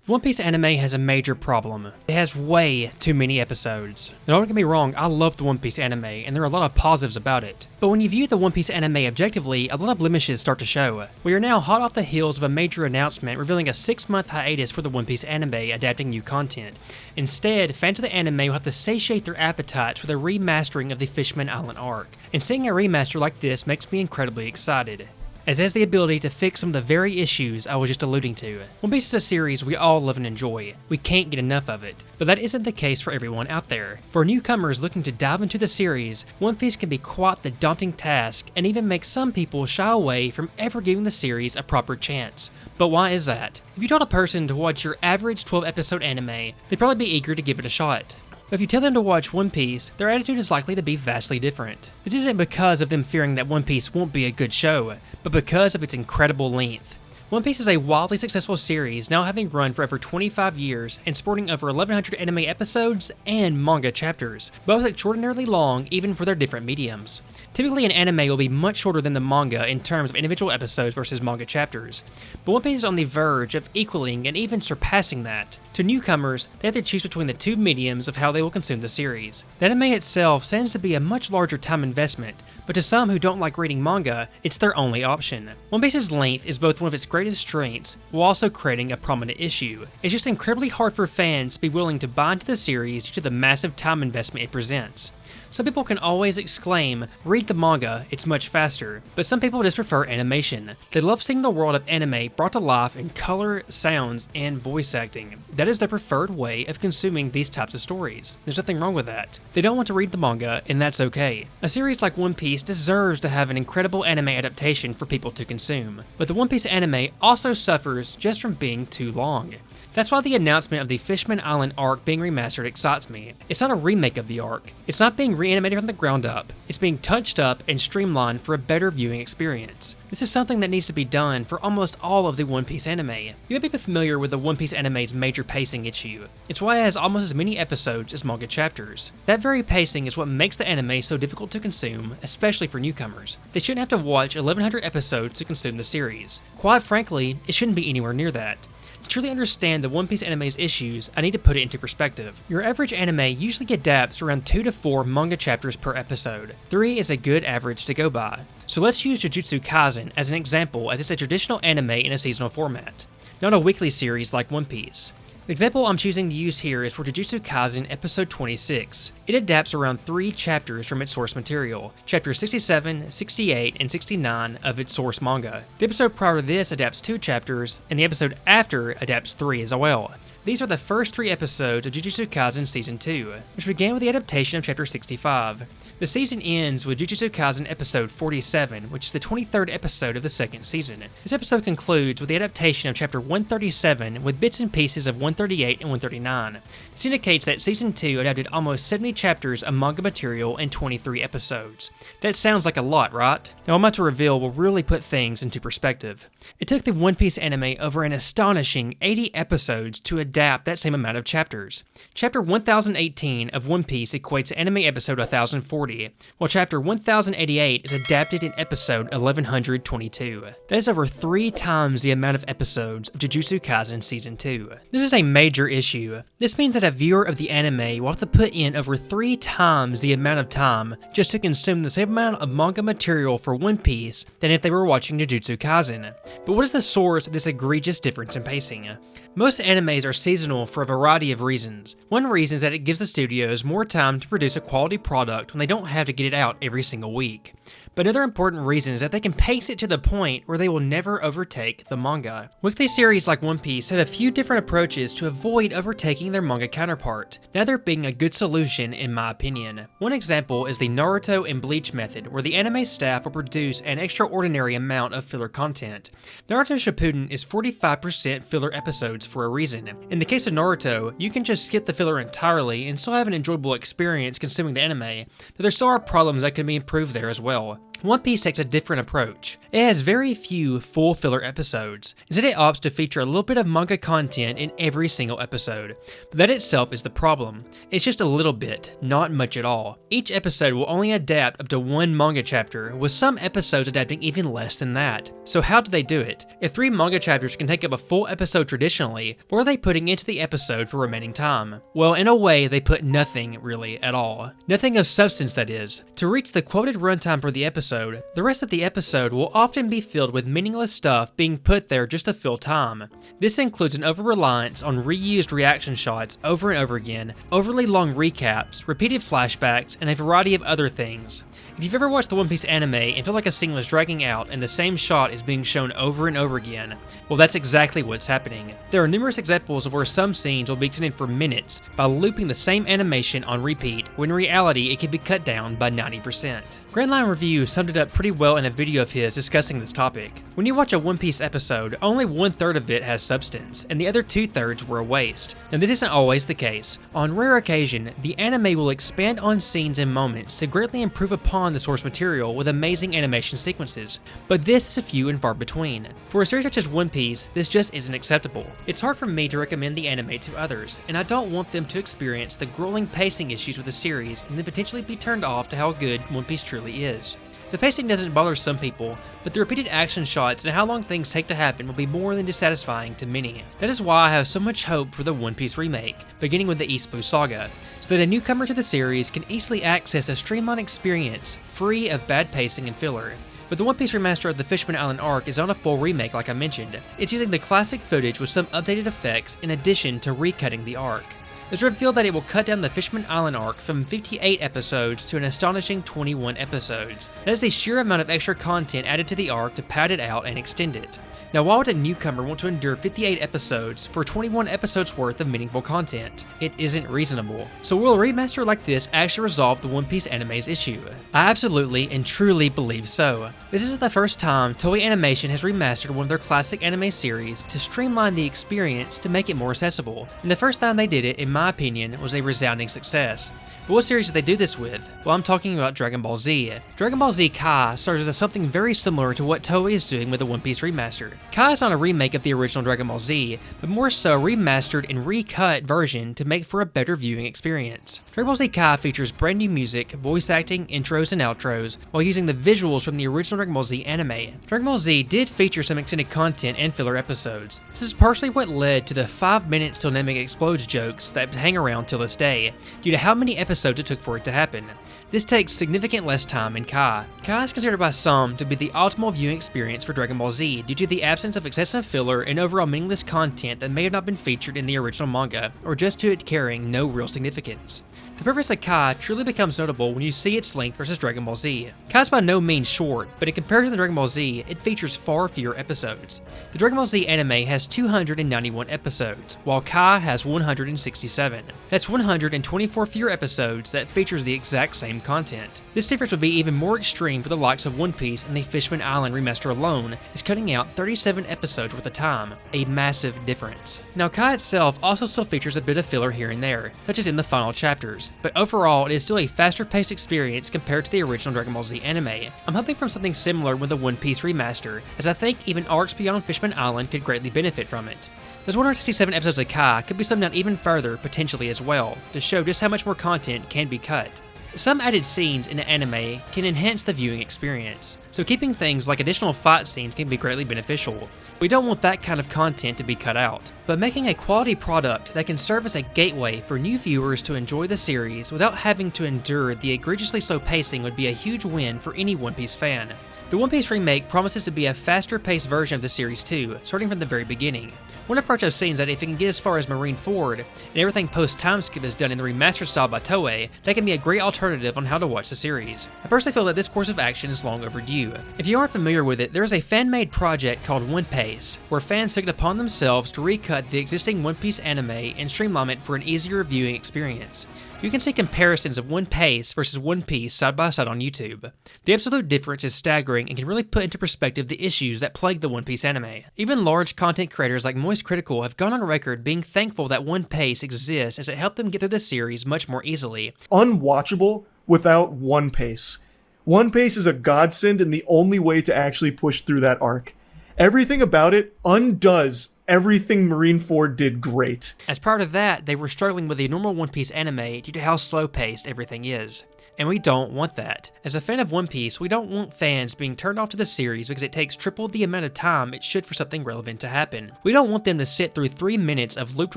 One Piece anime has a major problem. It has way too many episodes. Now don't get me wrong, I love the One Piece anime, and there are a lot of positives about it. But when you view the One Piece anime objectively, a lot of blemishes start to show. We are now hot off the heels of a major announcement revealing a 6-month hiatus for the One Piece anime adapting new content. Instead, fans of the anime will have to satiate their appetites for the remastering of the Fishman Island arc. And seeing a remaster like this makes me incredibly excited, as it has the ability to fix some of the very issues I was just alluding to. One Piece is a series we all love and enjoy. We can't get enough of it. But that isn't the case for everyone out there. For newcomers looking to dive into the series, One Piece can be quite the daunting task and even make some people shy away from ever giving the series a proper chance. But why is that? If you told a person to watch your average 12-episode anime, they'd probably be eager to give it a shot. But if you tell them to watch One Piece, their attitude is likely to be vastly different. This isn't because of them fearing that One Piece won't be a good show, but because of its incredible length. One Piece is a wildly successful series, now having run for over 25 years and sporting over 1,100 anime episodes and manga chapters, both extraordinarily long even for their different mediums. Typically an anime will be much shorter than the manga in terms of individual episodes versus manga chapters, but One Piece is on the verge of equaling and even surpassing that. To newcomers, they have to choose between the two mediums of how they will consume the series. The anime itself tends to be a much larger time investment, but to some who don't like reading manga, it's their only option. One Piece's length is both one of its greatest strengths, while also creating a prominent issue. It's just incredibly hard for fans to be willing to buy into the series due to the massive time investment it presents. Some people can always exclaim, read the manga, it's much faster, but some people just prefer animation. They love seeing the world of anime brought to life in color, sounds, and voice acting. That is their preferred way of consuming these types of stories. There's nothing wrong with that. They don't want to read the manga, and that's okay. A series like One Piece deserves to have an incredible anime adaptation for people to consume, but the One Piece anime also suffers just from being too long. That's why the announcement of the Fishman Island arc being remastered excites me. It's not a remake of the arc. It's not being reanimated from the ground up. It's being touched up and streamlined for a better viewing experience. This is something that needs to be done for almost all of the One Piece anime. You may be familiar with the One Piece anime's major pacing issue. It's why it has almost as many episodes as manga chapters. That very pacing is what makes the anime so difficult to consume, especially for newcomers. They shouldn't have to watch 1,100 episodes to consume the series. Quite frankly, it shouldn't be anywhere near that. To truly understand the One Piece anime's issues, I need to put it into perspective. Your average anime usually adapts around 2 to 4 manga chapters per episode. 3 is a good average to go by. So let's use Jujutsu Kaisen as an example, as it's a traditional anime in a seasonal format, not a weekly series like One Piece. The example I'm choosing to use here is for Jujutsu Kaisen episode 26. It adapts around 3 chapters from its source material, chapters 67, 68, and 69 of its source manga. The episode prior to this adapts 2 chapters, and the episode after adapts 3 as well. These are the first 3 episodes of Jujutsu Kaisen Season 2, which began with the adaptation of Chapter 65. The season ends with Jujutsu Kaisen Episode 47, which is the 23rd episode of the second season. This episode concludes with the adaptation of Chapter 137 with bits and pieces of 138 and 139. This indicates that Season 2 adapted almost 70 chapters of manga material in 23 episodes. That sounds like a lot, right? Now, I'm about to reveal will really put things into perspective. It took the One Piece anime over an astonishing 80 episodes to adapt that same amount of chapters. Chapter 1018 of One Piece equates to anime episode 1040, while chapter 1088 is adapted in episode 1122. That is over 3 times the amount of episodes of Jujutsu Kaisen Season 2. This is a major issue. This means that a viewer of the anime will have to put in over 3 times the amount of time just to consume the same amount of manga material for One Piece than if they were watching Jujutsu Kaisen. But what is the source of this egregious difference in pacing? Most animes are seasonal for a variety of reasons. One reason is that it gives the studios more time to produce a quality product when they don't have to get it out every single week. But another important reason is that they can pace it to the point where they will never overtake the manga. Weekly series like One Piece have a few different approaches to avoid overtaking their manga counterpart, neither being a good solution in my opinion. One example is the Naruto and Bleach method, where the anime staff will produce an extraordinary amount of filler content. Naruto Shippuden is 45% filler episodes for a reason. In the case of Naruto, you can just skip the filler entirely and still have an enjoyable experience consuming the anime, but there still are problems that can be improved there as well. One Piece takes a different approach. It has very few full filler episodes. Instead, it opts to feature a little bit of manga content in every single episode. But that itself is the problem. It's just a little bit, not much at all. Each episode will only adapt up to one manga chapter, with some episodes adapting even less than that. So how do they do it? If 3 manga chapters can take up a full episode traditionally, what are they putting into the episode for remaining time? Well, in a way, they put nothing really at all. Nothing of substance, that is. To reach the quoted runtime for the episode, the rest of the episode will often be filled with meaningless stuff being put there just to fill time. This includes an over-reliance on reused reaction shots over and over again, overly long recaps, repeated flashbacks, and a variety of other things. If you've ever watched the One Piece anime and felt like a scene was dragging out and the same shot is being shown over and over again, well, that's exactly what's happening. There are numerous examples of where some scenes will be extended for minutes by looping the same animation on repeat, when in reality it can be cut down by 90%. Grandline Review summed it up pretty well in a video of his discussing this topic. When you watch a One Piece episode, only 1/3 of it has substance, and the other 2/3 were a waste. Now, this isn't always the case. On rare occasion, the anime will expand on scenes and moments to greatly improve upon the source material with amazing animation sequences, but this is a few and far between. For a series such as One Piece, this just isn't acceptable. It's hard for me to recommend the anime to others, and I don't want them to experience the grueling pacing issues with the series and then potentially be turned off to how good One Piece truly is. The pacing doesn't bother some people, but the repeated action shots and how long things take to happen will be more than dissatisfying to many. That is why I have so much hope for the One Piece remake, beginning with the East Blue Saga, so that a newcomer to the series can easily access a streamlined experience, free of bad pacing and filler. But the One Piece remaster of the Fishman Island arc is not a full remake like I mentioned. It's using the classic footage with some updated effects in addition to recutting the arc. It's revealed that it will cut down the Fishman Island arc from 58 episodes to an astonishing 21 episodes. That is the sheer amount of extra content added to the arc to pad it out and extend it. Now, why would a newcomer want to endure 58 episodes for 21 episodes worth of meaningful content? It isn't reasonable. So will a remaster like this actually resolve the One Piece anime's issue? I absolutely and truly believe so. This isn't the first time Toei Animation has remastered one of their classic anime series to streamline the experience to make it more accessible. And the first time they did it, in my opinion, was a resounding success. But what series did they do this with? Well, I'm talking about Dragon Ball Z. Dragon Ball Z Kai serves as something very similar to what Toei is doing with the One Piece remaster. Kai is not a remake of the original Dragon Ball Z, but more so a remastered and recut version to make for a better viewing experience. Dragon Ball Z Kai features brand new music, voice acting, intros, and outros, while using the visuals from the original Dragon Ball Z anime. Dragon Ball Z did feature some extended content and filler episodes. This is partially what led to the 5 minutes till Namek explodes jokes that hang around till this day, due to how many episodes it took for it to happen. This takes significant less time in Kai. Kai is considered by some to be the optimal viewing experience for Dragon Ball Z due to the absence of excessive filler and overall meaningless content that may have not been featured in the original manga, or just to it carrying no real significance. The purpose of Kai truly becomes notable when you see its length versus Dragon Ball Z. Kai is by no means short, but in comparison to Dragon Ball Z, it features far fewer episodes. The Dragon Ball Z anime has 291 episodes, while Kai has 167. That's 124 fewer episodes that features the exact same content. This difference would be even more extreme for the likes of One Piece, and the Fishman Island remaster alone is cutting out 37 episodes worth of time, a massive difference. Now, Kai itself also still features a bit of filler here and there, such as in the final chapters, but overall it is still a faster paced experience compared to the original Dragon Ball Z anime. I'm hoping for something similar with the One Piece remaster, as I think even arcs beyond Fishman Island could greatly benefit from it. Those 167 episodes of Kai could be summed down even further potentially as well, to show just how much more content can be cut. Some added scenes in an anime can enhance the viewing experience, so keeping things like additional fight scenes can be greatly beneficial. We don't want that kind of content to be cut out, but making a quality product that can serve as a gateway for new viewers to enjoy the series without having to endure the egregiously slow pacing would be a huge win for any One Piece fan. The One Piece remake promises to be a faster-paced version of the series too, starting from the very beginning. One approach I've seen is that if it can get as far as Marineford, and everything post-timeskip is done in the remastered style by Toei, that can be a great alternative on how to watch the series. I personally feel that this course of action is long overdue. If you aren't familiar with it, there is a fan-made project called One Piece, where fans took it upon themselves to recut the existing One Piece anime and streamline it for an easier viewing experience. You can see comparisons of One Piece versus One Piece side by side on YouTube. The absolute difference is staggering and can really put into perspective the issues that plague the One Piece anime. Even large content creators like Moist Critical have gone on record being thankful that One Piece exists, as it helped them get through the series much more easily. Unwatchable without One Piece. One Piece is a godsend and the only way to actually push through that arc. Everything about it undoes everything Marineford did great. As part of that, they were struggling with the normal One Piece anime due to how slow-paced everything is. And we don't want that. As a fan of One Piece, we don't want fans being turned off to the series because it takes triple the amount of time it should for something relevant to happen. We don't want them to sit through 3 minutes of looped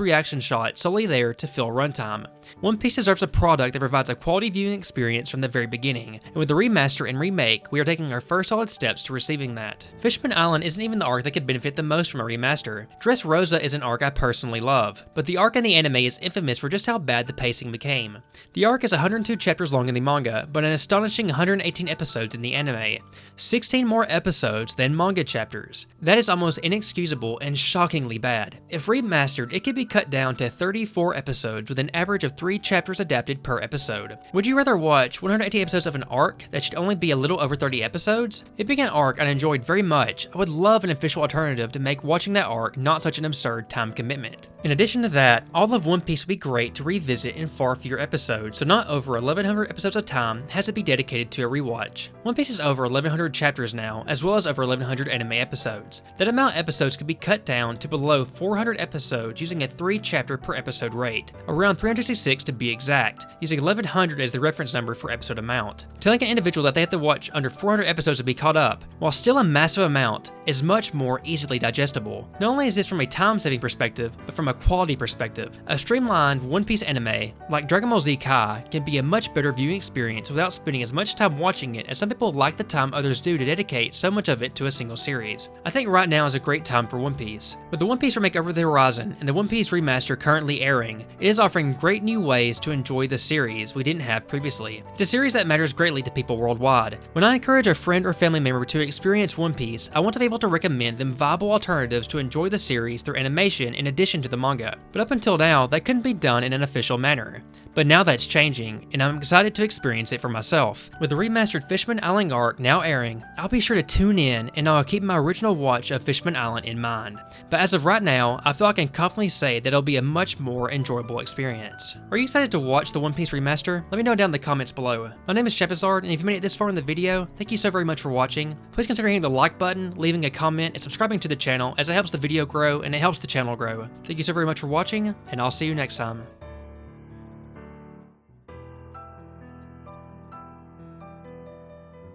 reaction shots solely there to fill runtime. One Piece deserves a product that provides a quality viewing experience from the very beginning, and with the remaster and remake, we are taking our first solid steps to receiving that. Fishman Island isn't even the arc that could benefit the most from a remaster. Dressrosa is an arc I personally love, but the arc in the anime is infamous for just how bad the pacing became. The arc is 102 chapters long in the manga, but an astonishing 118 episodes in the anime. 16 more episodes than manga chapters. That is almost inexcusable and shockingly bad. If remastered, it could be cut down to 34 episodes with an average of 3 chapters adapted per episode. Would you rather watch 180 episodes of an arc that should only be a little over 30 episodes? It being an arc I enjoyed very much, I would love an official alternative to make watching that arc not such an absurd time commitment. In addition to that, all of One Piece would be great to revisit in far fewer episodes, so not over 1100 episodes of time has to be dedicated to a rewatch. One Piece is over 1100 chapters now, as well as over 1100 anime episodes. That amount of episodes could be cut down to below 400 episodes using a 3 chapter per episode rate, around 366 to be exact, using 1100 as the reference number for episode amount. Telling an individual that they have to watch under 400 episodes to be caught up, while still a massive amount, is much more easily digestible. Not only is this from a time-saving perspective, but from a quality perspective. A streamlined One Piece anime, like Dragon Ball Z Kai, can be a much better viewing experience without spending as much time watching it as some people like the time others do to dedicate so much of it to a single series. I think right now is a great time for One Piece. With the One Piece remake Over the Horizon and the One Piece remaster currently airing, it is offering great new ways to enjoy the series we didn't have previously. It's a series that matters greatly to people worldwide. When I encourage a friend or family member to experience One Piece, I want to be able to recommend them viable alternatives to enjoy the series through animation in addition to the manga. But up until now, that couldn't be done in an official manner. But now that's changing, and I'm excited to experience it for myself. With the remastered Fishman Island arc now airing, I'll be sure to tune in and I'll keep my original watch of Fishman Island in mind. But as of right now, I feel I can confidently say that it'll be a much more enjoyable experience. Are you excited to watch the One Piece remaster? Let me know down in the comments below. My name is Shepazard, and if you made it this far in the video, thank you so very much for watching. Please consider hitting the like button, leaving a comment, and subscribing to the channel as it helps the video grow and it helps the channel grow. Thank you so very much for watching, and I'll see you next time.